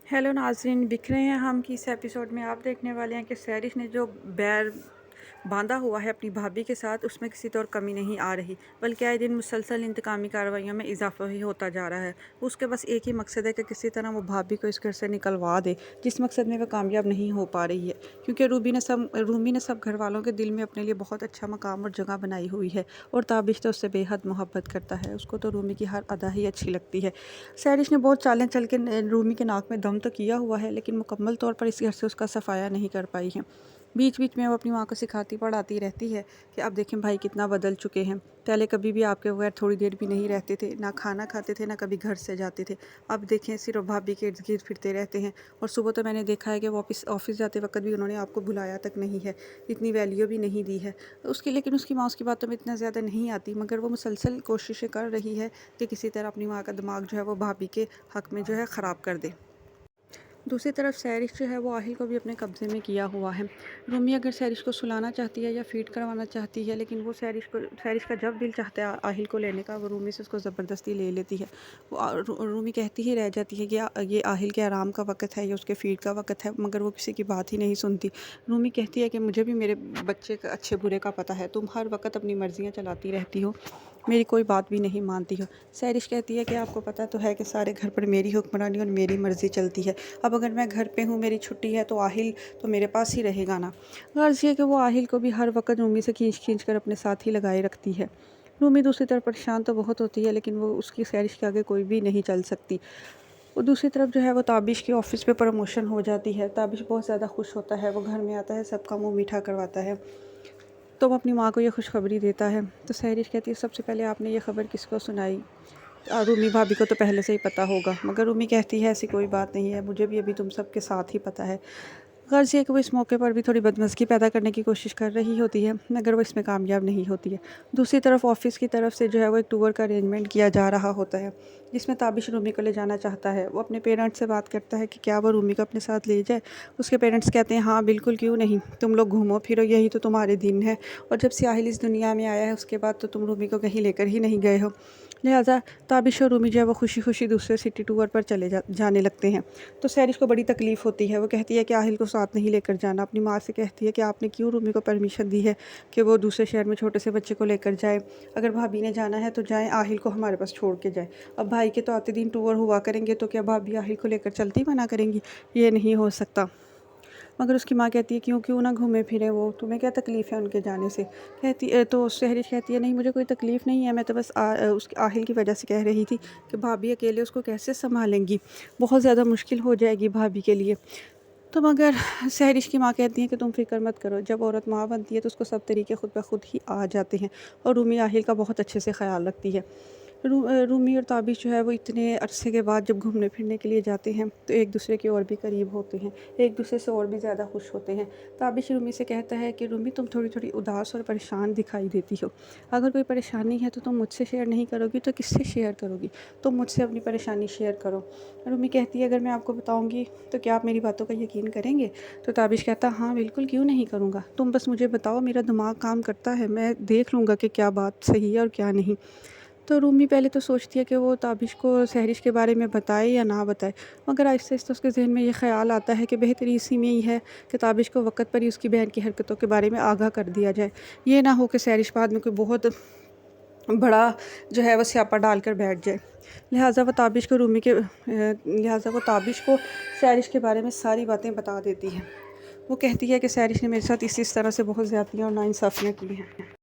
Hello नाज़रीन, दिख रहे हैं हम कि इस एपिसोड में आप देखने वाले हैं कि सैरिश ने जो बैर बांधा हुआ है अपनी भाभी के साथ, उसमें किसी तौर कमी नहीं आ रही, बल्कि आए दिन मुसलसल इंतकामी कार्रवाइयों में इजाफा ही होता जा रहा है। उसके बस एक ही मकसद है कि किसी तरह वो भाभी को इस घर से निकलवा दे, जिस मकसद में वह कामयाब नहीं हो पा रही है। क्योंकि रूमी ने सब घर वालों के दिल में अपने लिए बहुत अच्छा मकाम और जगह बनाई हुई है, और ताबिश तो उससे बेहद मोहब्बत करता है। उसको तो रूमी की हर अदा ही अच्छी लगती है। सैरिश ने बहुत चालें चल के रूमी के नाक में दम तो किया हुआ है, लेकिन मुकम्मल तौर पर इस घर से उसका सफाया नहीं कर पाई है। बीच बीच में वो अपनी माँ को सिखाती पढ़ाती रहती है कि अब देखें भाई कितना बदल चुके हैं। पहले कभी भी आपके बगैर थोड़ी देर भी नहीं रहते थे, ना खाना खाते थे, ना कभी घर से जाते थे। अब देखें सिर्फ भाभी के इर्द गिर्द फिरते रहते हैं। और सुबह तो मैंने देखा है कि वो ऑफिस जाते वक्त भी उन्होंने आपको बुलाया तक नहीं है, इतनी वैल्यू भी नहीं दी है लेकिन उसकी माँ उसकी बातों में इतना ज़्यादा नहीं आती, मगर वो मुसलसल कोशिशें कर रही है कि किसी तरह अपनी माँ का दिमाग जो है वो भाभी के हक़ में जो है ख़राब कर दे। दूसरी तरफ सैरिश जो है वो आहिल को भी अपने कब्ज़े में किया हुआ है। रूमी अगर सैरिश को सुलाना चाहती है या फ़ीड करवाना चाहती है, लेकिन वो सैरिश का जब दिल चाहता है आहिल को लेने का, वो रूमी से उसको ज़बरदस्ती ले लेती है। रूमी कहती ही रह जाती है कि ये आहिल के आराम का वक़्त है या उसके फ़ीड का वक़्त है, मगर वो किसी की बात ही नहीं सुनती। रूमी कहती है कि मुझे भी मेरे बच्चे का अच्छे बुरे का पता है, तुम हर वक़्त अपनी मर्ज़ियाँ चलाती रहती हो, मेरी कोई बात भी नहीं मानती हो। सैरिश कहती है कि आपको पता तो है कि सारे घर पर मेरी हुक्मरानी और मेरी मर्ज़ी चलती है। अब अगर मैं घर पे हूँ, मेरी छुट्टी है, तो आहिल तो मेरे पास ही रहेगा ना। गर्ज़ ये कि वो आहिल को भी हर वक्त रूमी से खींच कर अपने साथ ही लगाए रखती है। रूमी दूसरी तरफ परेशान तो बहुत होती है, लेकिन वो उसकी सैरिश के आगे कोई भी नहीं चल सकती। और दूसरी तरफ जो है वो ताबिश की ऑफ़िस पे प्रमोशन हो जाती है। ताबिश बहुत ज़्यादा खुश होता है, वो घर में आता है, सबका मुँह मीठा करवाता है। तो वो अपनी माँ को ये खुशखबरी देता है। तो सैरिश कहती है सबसे पहले आपने ये खबर किसको सुनाई? रूमी भाभी को तो पहले से ही पता होगा, मगर रूमी कहती है ऐसी कोई बात नहीं है, मुझे भी अभी तुम सबके साथ ही पता है। गर्ज़ ये कि वो इस मौके पर भी थोड़ी बदमज़गी पैदा करने की कोशिश कर रही होती है, मगर वो इसमें कामयाब नहीं होती है। दूसरी तरफ ऑफ़िस की तरफ से जो है वो एक टूर का अरेंजमेंट किया जा रहा होता है, जिसमें ताबिश रूमी को ले जाना चाहता है। वो अपने पेरेंट्स से बात करता है कि क्या वो रूमी को अपने साथ ले जाए। उसके पेरेंट्स कहते हैं हाँ बिल्कुल, क्यों नहीं, तुम लोग घूमो फिरो, यही तो तुम्हारे दिन है, और जब से आहिल इस दुनिया में आया है उसके बाद तो तुम रूमी को कहीं लेकर ही नहीं गए हो। लिहाजा ताबिश और रूमी जो है वो खुशी खुशी दूसरे सिटी टूर पर जाने लगते हैं। तो सैरिश को बड़ी तकलीफ़ होती है। वो कहती है कि आहिल को साथ नहीं लेकर जाना। अपनी माँ से कहती है कि आपने क्यों रूमी को परमिशन दी है कि वो दूसरे शहर में छोटे से बच्चे को लेकर जाए। अगर भाभी ने जाना है तो जाएँ, आहिल को हमारे पास छोड़ के जाए। अब भाई के तो आते दिन टूर हुआ करेंगे, तो क्या भाभी आहिल को लेकर चलती मना करेंगी? ये नहीं हो सकता। मगर उसकी माँ कहती है क्यों क्यों ना घूमे फिरे वो, तुम्हें क्या तकलीफ़ है उनके जाने से? तो सहरिश कहती है नहीं, मुझे कोई तकलीफ़ नहीं है, मैं तो बस उस आहिल की वजह से कह रही थी कि भाभी अकेले उसको कैसे सँभालेंगी, बहुत ज़्यादा मुश्किल हो जाएगी भाभी के लिए। तो मगर सहरिश की माँ कहती हैं कि तुम फ़िक्र मत करो, जब औरत माँ बनती है तो उसको सब तरीके खुद ब खुद ही आ जाते हैं, और रूमी आहिल का बहुत अच्छे से ख़्याल रखती है। रूमी और ताबिश जो है वो इतने अरसे के बाद जब घूमने फिरने के लिए जाते हैं तो एक दूसरे के और भी करीब होते हैं, एक दूसरे से और भी ज़्यादा खुश होते हैं। ताबिश रूमी से कहता है कि रूमी तुम थोड़ी थोड़ी उदास और परेशान दिखाई देती हो, अगर कोई परेशानी है तो तुम मुझसे शेयर नहीं करोगी तो किससे शेयर करोगी? तुम मुझसे अपनी परेशानी शेयर करो। रूमी कहती है अगर मैं आपको बताऊँगी तो क्या आप मेरी बातों का यकीन करेंगे? तो ताबिश कहता हाँ बिल्कुल, क्यों नहीं करूँगा, तुम बस मुझे बताओ, मेरा दिमाग काम करता है, मैं देख लूँगा कि क्या बात सही है और क्या नहीं। तो रूमी पहले तो सोचती है कि वो ताबिश को सहरिश के बारे में बताए या ना बताए, मगर आहिस्ता-आहिस्ता उसके ज़हन में ये ख़्याल आता है कि बेहतरी इसी में ही है कि ताबिश को वक़्त पर ही उसकी बहन की हरकतों के बारे में आगाह कर दिया जाए। ये ना हो कि सहरिश बाद में कोई बहुत बड़ा जो है वो स्यापा डाल कर बैठ जाए। लिहाज़ा वो ताबिश को सहरिश के बारे में सारी बातें बता देती है। वो कहती है कि सहरिश ने मेरे साथ इस तरह से बहुत ज़्यादतियाँ और नाइंसाफ़ियाँ की हैं।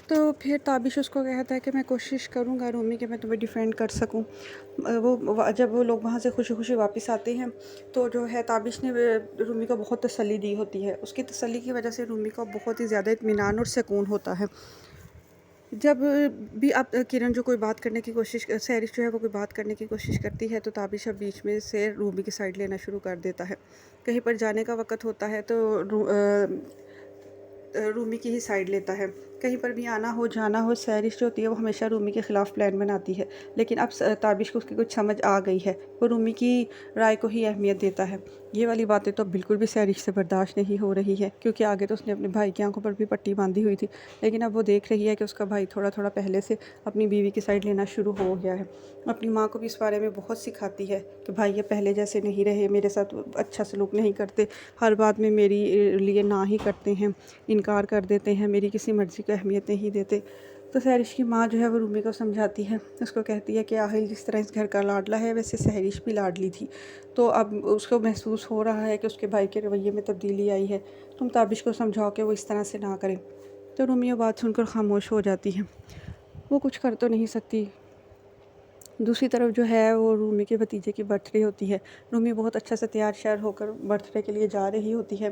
तो फिर ताबिश उसको कहता है कि मैं कोशिश करूँगा रूमी कि मैं तुम्हें डिफ़ेंड कर सकूँ। जब वो लोग वहाँ से खुशी-खुशी वापस आते हैं तो जो है ताबिश ने रूमी को बहुत तसल्ली दी होती है। उसकी तसल्ली की वजह से रूमी को बहुत ही ज़्यादा इत्मीनान और सुकून होता है। जब भी अब किरण जो कोई बात करने की कोशिश सैरिश जो है वो कोई बात करने की कोशिश करती है तो ताबिश अब बीच में से रूमी की साइड लेना शुरू कर देता है। कहीं पर जाने का वक़्त होता है तो रूमी की ही साइड लेता है। कहीं पर भी आना हो जाना हो, सहरिश जो होती है वो हमेशा रूमी के ख़िलाफ़ प्लान बनाती है। लेकिन अब ताबिश को उसकी कुछ समझ आ गई है, वो रूमी की राय को ही अहमियत देता है। ये वाली बातें तो बिल्कुल भी सहरिश से बर्दाश्त नहीं हो रही है, क्योंकि आगे तो उसने अपने भाई की आंखों पर भी पट्टी बांधी हुई थी, लेकिन अब वो देख रही है कि उसका भाई थोड़ा थोड़ा पहले से अपनी बीवी की साइड लेना शुरू हो गया है। अपनी माँ को भी इस बारे में बहुत सिखाती है कि भाई ये पहले जैसे नहीं रहे, मेरे साथ अच्छा सलूक नहीं करते, हर बात में मेरी लिए ना ही करते हैं, इनकार कर देते हैं, मेरी किसी मर्ज़ी को अहमियत नहीं देते। तो सहरिश की माँ जो है वो रूमी को समझाती है, उसको कहती है कि आहिल जिस तरह इस घर का लाडला है वैसे सहरिश भी लाडली थी। तो अब उसको महसूस हो रहा है कि उसके भाई के रवैये में तब्दीली आई है, तुम ताबिश को समझाओ कि वो इस तरह से ना करें। तो रूमी ये बात सुनकर खामोश हो जाती है, वो कुछ कर तो नहीं सकती। दूसरी तरफ जो है वो रूमी के भतीजे की बर्थडे होती है। रूमी बहुत अच्छा सा तैयार श्यार होकर बर्थडे के लिए जा रही होती है,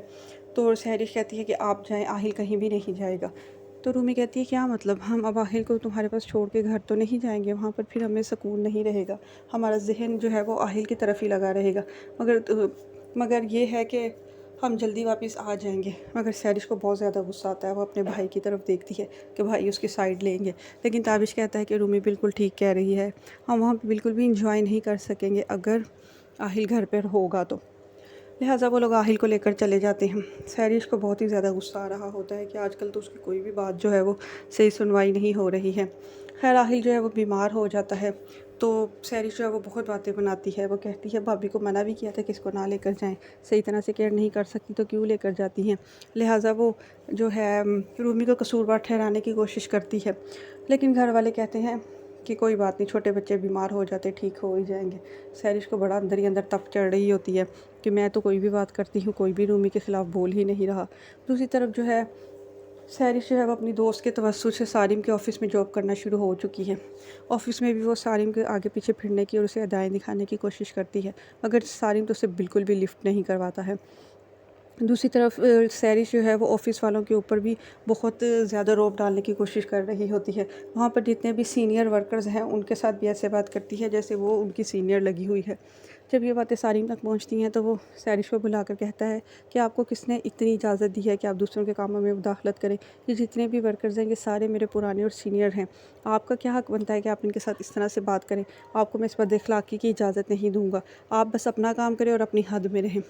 तो सहरिश कहती है कि आप जाएं, आहिल कहीं भी नहीं जाएगा। तो रूमी कहती है क्या मतलब, हम अब आहिल को तुम्हारे पास छोड़ के घर तो नहीं जाएंगे, वहाँ पर फिर हमें सुकून नहीं रहेगा, हमारा जहन जो है वो आहिल की तरफ ही लगा रहेगा। मगर ये है कि हम जल्दी वापस आ जाएंगे। मगर सहरिश को बहुत ज़्यादा गुस्सा आता है, वो अपने भाई की तरफ देखती है कि भाई उसकी साइड लेंगे, लेकिन ताबिश कहता है कि रूमी बिल्कुल ठीक कह रही है, हम वहाँ पे बिल्कुल भी इंजॉय नहीं कर सकेंगे अगर आहिल घर पर होगा तो। लिहाजा वो लोग आहिल को लेकर चले जाते हैं। सहरिश को बहुत ही ज़्यादा गुस्सा आ रहा होता है कि आजकल तो उसकी कोई भी बात जो है वो सही सुनवाई नहीं हो रही है। खैर आहिल जो है वो बीमार हो जाता है, तो सहरिश जो है वो बहुत बातें बनाती है। वो कहती है भाभी को मना भी किया था कि इसको ना लेकर जाएं, सही तरह से केयर नहीं कर सकती तो क्यों लेकर जाती हैं। लिहाजा वो जो है रूमी को कसूरवार ठहराने की कोशिश करती है, लेकिन घर वाले कहते हैं कि कोई बात नहीं, छोटे बच्चे बीमार हो जाते ठीक हो ही जाएंगे। सहरिश को बड़ा अंदर ही अंदर तप चढ़ रही होती है कि मैं तो कोई भी बात करती हूँ, कोई भी रूमी के ख़िलाफ़ बोल ही नहीं रहा। दूसरी तरफ जो है सहरिश जो है वो अपनी दोस्त के तवस्सुत से सारिम के ऑफ़िस में जॉब करना शुरू हो चुकी है। ऑफ़िस में भी वो सारिम के आगे पीछे फिरने की और उसे अदाएँ दिखाने की कोशिश करती है, मगर सारिम तो उसे बिल्कुल भी लिफ्ट नहीं करवाता है। दूसरी तरफ सहरिश जो है वो ऑफ़िस वालों के ऊपर भी बहुत ज़्यादा रौब डालने की कोशिश कर रही होती है। वहाँ पर जितने भी सीनियर वर्कर्स हैं उनके साथ भी ऐसे बात करती है जैसे वो उनकी सीनियर लगी हुई है। जब ये बातें सारिम तक पहुँचती हैं तो वो सहरिश को बुलाकर कहता है कि आपको किसने इतनी इजाज़त दी है कि आप दूसरों के कामों में मुदाखलत करें। ये जितने भी वर्कर्स हैं ये सारे मेरे पुराने और सीनियर हैं, आपका क्या हक़ बनता है कि आप इनके साथ इस तरह से बात करें। आपको मैं इस बद-अखलाक़ी की इजाज़त नहीं दूँगा, आप बस अपना काम करें और अपनी हद में रहें।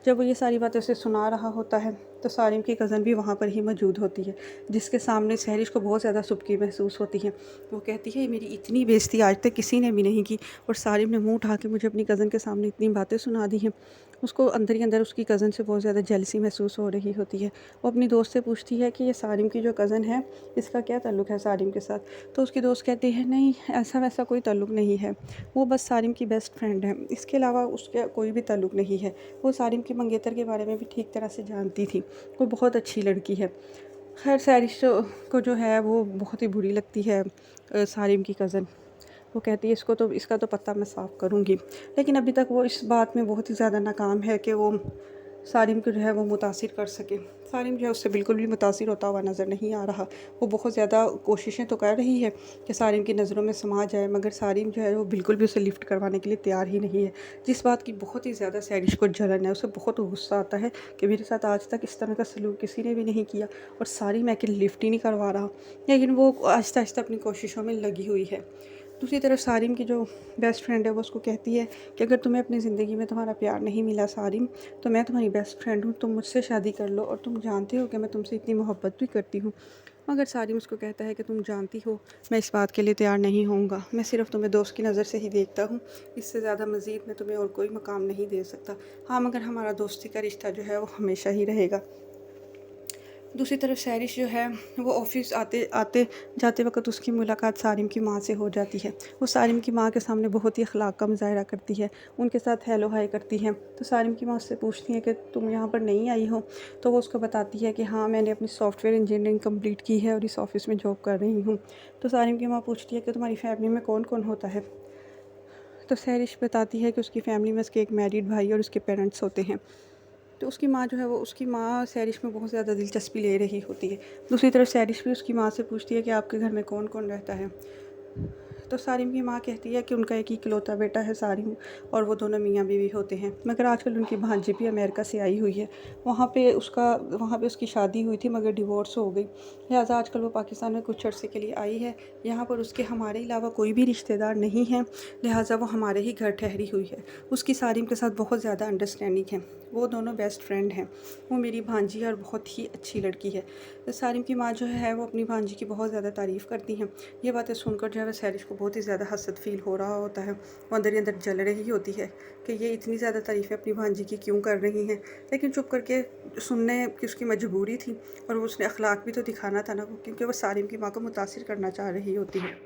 जब वो ये सारी बातें उसे सुना रहा होता है तो सारिम की कज़न भी वहाँ पर ही मौजूद होती है, जिसके सामने सहरिश को बहुत ज़्यादा सुबकी महसूस होती है। वो कहती है मेरी इतनी बेइज़्ज़ती आज तक किसी ने भी नहीं की, और सारिम ने मुँह उठा के मुझे अपनी कज़न के सामने इतनी बातें सुना दी हैं। उसको अंदर ही अंदर उसकी कज़न से बहुत ज़्यादा जेलसी महसूस हो रही होती है। वो अपनी दोस्त से पूछती है कि ये सारिम की जो कज़न है इसका क्या ताल्लुक़ है सारिम के साथ। तो उसकी दोस्त कहती है नहीं, ऐसा वैसा कोई ताल्लुक़ नहीं है, वो बस सारिम की बेस्ट फ्रेंड है, इसके अलावा उसका कोई भी ताल्लुक़ नहीं है। वो सारिम की मंगेतर के बारे में भी ठीक तरह से जानती थी, वो बहुत अच्छी लड़की है। खैर सहरिश को जो है वो बहुत ही बुरी लगती है सारिम की कज़न। वो कहती है इसका तो पता मैं साफ़ करूँगी, लेकिन अभी तक वो इस बात में बहुत ही ज़्यादा नाकाम है कि वो सारिम को जो है वो मुतासिर कर सके। सारिम जो है उससे बिल्कुल भी मुतासिर होता हुआ नज़र नहीं आ रहा। वो बहुत ज़्यादा कोशिशें तो कर रही है कि सारिम की नज़रों में समा जाए, मगर सारिम जो है वो बिल्कुल भी उसे लिफ्ट करवाने के लिए तैयार ही नहीं है। जिस बात की बहुत ही ज़्यादा सहरिश को जलन है, उसे बहुत गुस्सा आता है कि मेरे साथ आज तक इस तरह का सलूक किसी ने भी नहीं किया और सारिम है कि लिफ्ट ही नहीं करवा रहा। लेकिन वो आहिस्ता आहिस्ता अपनी कोशिशों में लगी हुई है। दूसरी तरफ सारिम की जो बेस्ट फ्रेंड है वो उसको कहती है कि अगर तुम्हें अपनी ज़िंदगी में तुम्हारा प्यार नहीं मिला सारिम, तो मैं तुम्हारी बेस्ट फ्रेंड हूँ, तुम मुझसे शादी कर लो, और तुम जानते हो कि मैं तुमसे इतनी मोहब्बत भी करती हूँ। मगर सारिम उसको कहता है कि तुम जानती हो मैं इस बात के लिए तैयार नहीं होऊंगा, मैं सिर्फ तुम्हें दोस्त की नज़र से ही देखता हूँ, इससे ज़्यादा मज़ीद मैं तुम्हें और कोई मकाम नहीं दे सकता। हाँ, मगर हमारा दोस्ती का रिश्ता जो है वो हमेशा ही रहेगा। दूसरी तरफ सहरिश जो है वो ऑफ़िस आते आते जाते वक्त उसकी मुलाकात सारिम की माँ से हो जाती है। वो सारिम की माँ के सामने बहुत ही अखलाक का मुज़ाहरा करती है, उनके साथ हेलो हाय करती है। तो सारिम की माँ उससे पूछती है कि तुम यहाँ पर नई आई हो। तो वो उसको बताती है कि हाँ, मैंने अपनी सॉफ्टवेयर इंजीनियरिंग कंप्लीट की है और इस ऑफ़िस में जॉब कर रही हूँ। तो सारिम की माँ पूछती है कि तुम्हारी फैमिली में कौन कौन होता है। तो सहरिश बताती है कि उसकी फ़ैमिली में उसके एक मैरिड भाई और उसके पेरेंट्स होते हैं। तो उसकी माँ जो है वो उसकी माँ सहरिश में बहुत ज़्यादा दिलचस्पी ले रही होती है। दूसरी तरफ सहरिश भी उसकी माँ से पूछती है कि आपके घर में कौन कौन रहता है। तो सारिम की माँ कहती है कि उनका एक ही इकलौता बेटा है सारिम, और वो दोनों मियाँ बीवी होते हैं। मगर आजकल उनकी भांजी भी अमेरिका से आई हुई है। वहाँ पे उसकी शादी हुई थी मगर डिवोर्स हो गई, लिहाजा आजकल वो पाकिस्तान में कुछ अर्से के लिए आई है। यहाँ पर उसके हमारे अलावा कोई भी रिश्तेदार नहीं है, लिहाजा वो हमारे ही घर ठहरी हुई है। उसकी सारिम के साथ बहुत ज़्यादा अंडरस्टैंडिंग है, वो दोनों बेस्ट फ्रेंड हैं। वो मेरी भांजी है और बहुत ही अच्छी लड़की है। तो सारिम की माँ जो है वो अपनी भांजी की बहुत ज़्यादा तारीफ़ करती हैं। ये बातें सुनकर जो है वह सैरिश को बहुत ही ज़्यादा हसद फील हो रहा होता है। वो अंदर ही अंदर जल रही होती है कि ये इतनी ज़्यादा तारीफ़ें अपनी भांजी की क्यों कर रही हैं, लेकिन चुप करके सुनने की उसकी मजबूरी थी, और वो उसने अखलाक भी तो दिखाना था ना, क्योंकि वो सारिम की माँ को मुतासिर करना चाह रही होती है।